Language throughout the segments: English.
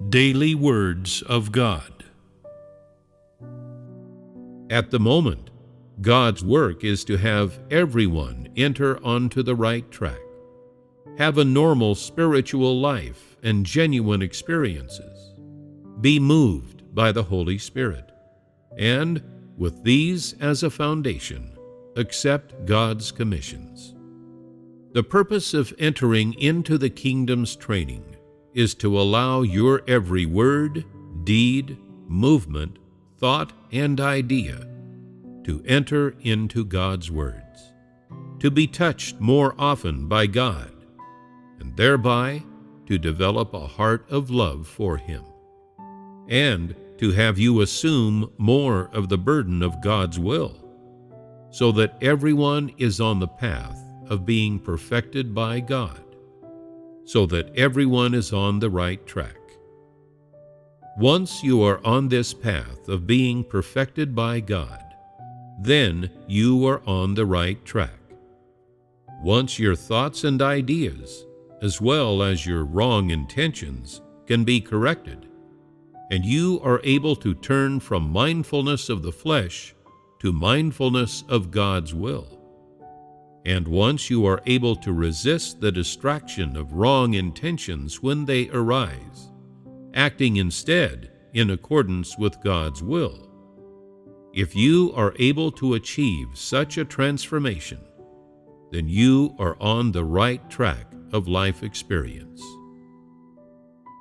Daily Words of God. At the moment, God's work is to have everyone enter onto the right track, have a normal spiritual life and genuine experiences, be moved by the Holy Spirit, and, with these as a foundation, accept God's commissions. The purpose of entering into the kingdom's training is to allow your every word, deed, movement, thought, and idea to enter into God's words, to be touched more often by God, and thereby to develop a heart of love for Him, and to have you assume more of the burden of God's will, so that everyone is on the path of being perfected by God, so that everyone is on the right track. Once you are on this path of being perfected by God, then you are on the right track. Once your thoughts and ideas, as well as your wrong intentions, can be corrected, and you are able to turn from mindfulness of the flesh to mindfulness of God's will, and once you are able to resist the distraction of wrong intentions when they arise, acting instead in accordance with God's will, if you are able to achieve such a transformation, then you are on the right track of life experience.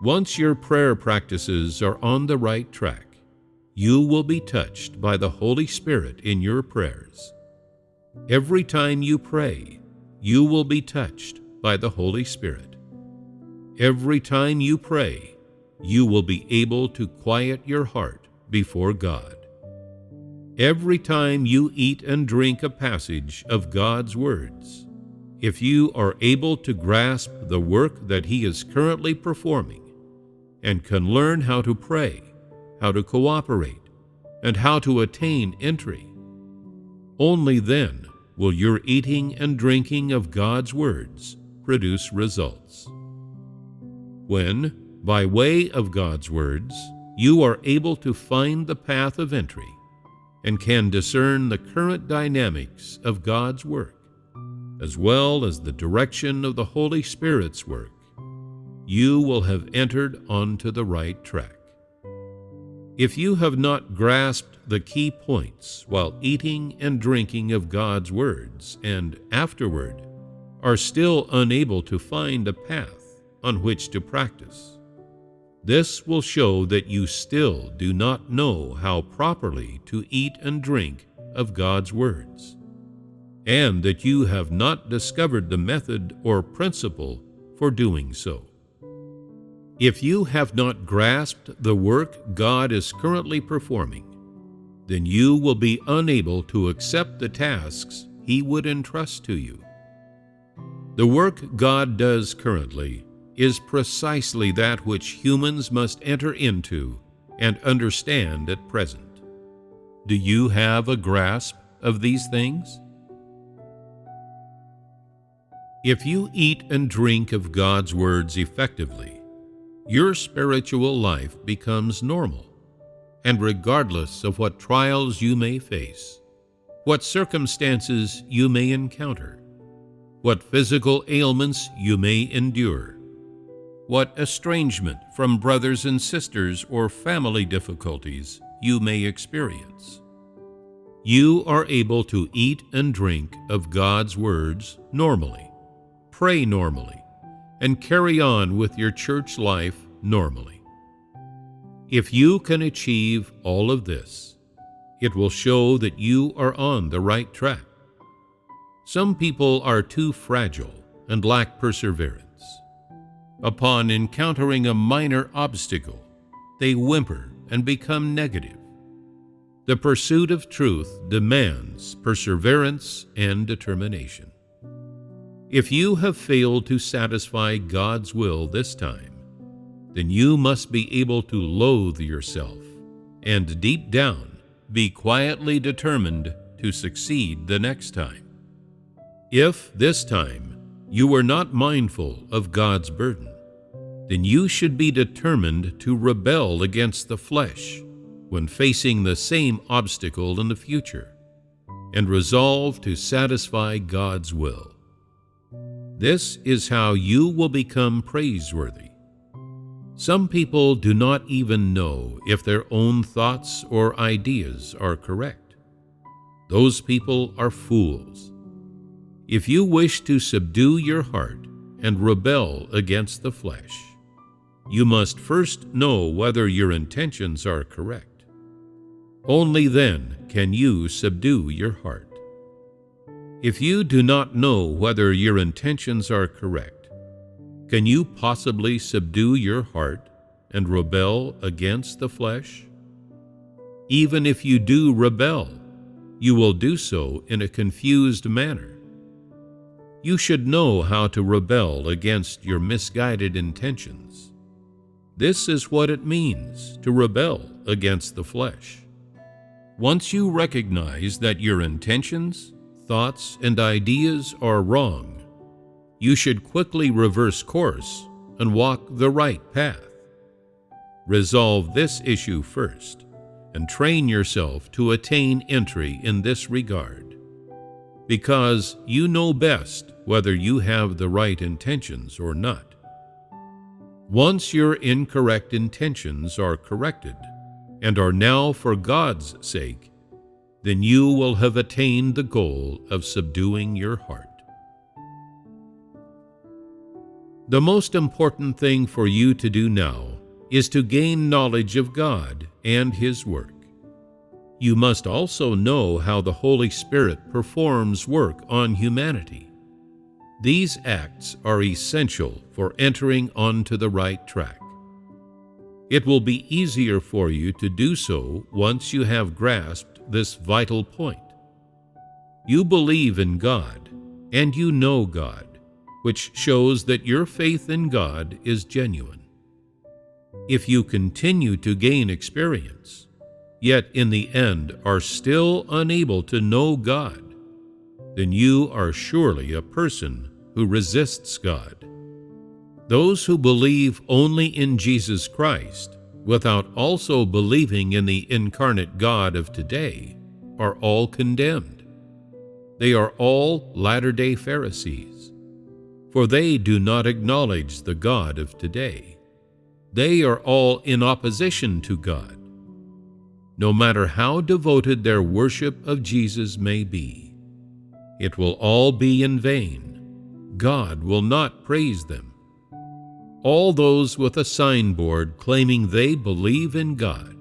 Once your prayer practices are on the right track, you will be touched by the Holy Spirit in your prayers. Every time you pray, you will be touched by the Holy Spirit. Every time you pray, you will be able to quiet your heart before God. Every time you eat and drink a passage of God's words, if you are able to grasp the work that He is currently performing and can learn how to pray, how to cooperate, and how to attain entry, only then will your eating and drinking of God's words produce results. When, by way of God's words, you are able to find the path of entry and can discern the current dynamics of God's work, as well as the direction of the Holy Spirit's work, you will have entered onto the right track. If you have not grasped the key points while eating and drinking of God's words, and afterward are still unable to find a path on which to practice, this will show that you still do not know how properly to eat and drink of God's words, and that you have not discovered the method or principle for doing so. If you have not grasped the work God is currently performing, then you will be unable to accept the tasks He would entrust to you. The work God does currently is precisely that which humans must enter into and understand at present. Do you have a grasp of these things? If you eat and drink of God's words effectively, your spiritual life becomes normal, and regardless of what trials you may face, what circumstances you may encounter, what physical ailments you may endure, what estrangement from brothers and sisters or family difficulties you may experience, you are able to eat and drink of God's words normally, pray normally, and carry on with your church life normally. If you can achieve all of this, it will show that you are on the right track. Some people are too fragile and lack perseverance. Upon encountering a minor obstacle, they whimper and become negative. The pursuit of truth demands perseverance and determination. If you have failed to satisfy God's will this time, then you must be able to loathe yourself and deep down be quietly determined to succeed the next time. If this time you were not mindful of God's burden, then you should be determined to rebel against the flesh when facing the same obstacle in the future, and resolve to satisfy God's will. This is how you will become praiseworthy. Some people do not even know if their own thoughts or ideas are correct. Those people are fools. If you wish to subdue your heart and rebel against the flesh, you must first know whether your intentions are correct. Only then can you subdue your heart. If you do not know whether your intentions are correct, can you possibly subdue your heart and rebel against the flesh? Even if you do rebel, you will do so in a confused manner. You should know how to rebel against your misguided intentions. This is what it means to rebel against the flesh. Once you recognize that your intentions, thoughts, and ideas are wrong, you should quickly reverse course and walk the right path. Resolve this issue first and train yourself to attain entry in this regard, because you know best whether you have the right intentions or not. Once your incorrect intentions are corrected and are now for God's sake, then you will have attained the goal of subduing your heart. The most important thing for you to do now is to gain knowledge of God and His work. You must also know how the Holy Spirit performs work on humanity. These acts are essential for entering onto the right track. It will be easier for you to do so once you have grasped this vital point. You believe in God, and you know God, which shows that your faith in God is genuine. If you continue to gain experience, yet in the end are still unable to know God, then you are surely a person who resists God. Those who believe only in Jesus Christ, without also believing in the incarnate God of today, are all condemned. They are all latter-day Pharisees, for they do not acknowledge the God of today. They are all in opposition to God. No matter how devoted their worship of Jesus may be, it will all be in vain. God will not praise them. All those with a signboard claiming they believe in God,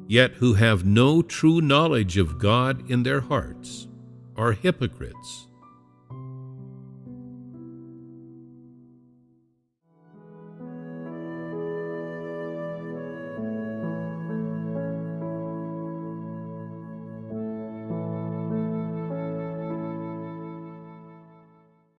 yet who have no true knowledge of God in their hearts, are hypocrites.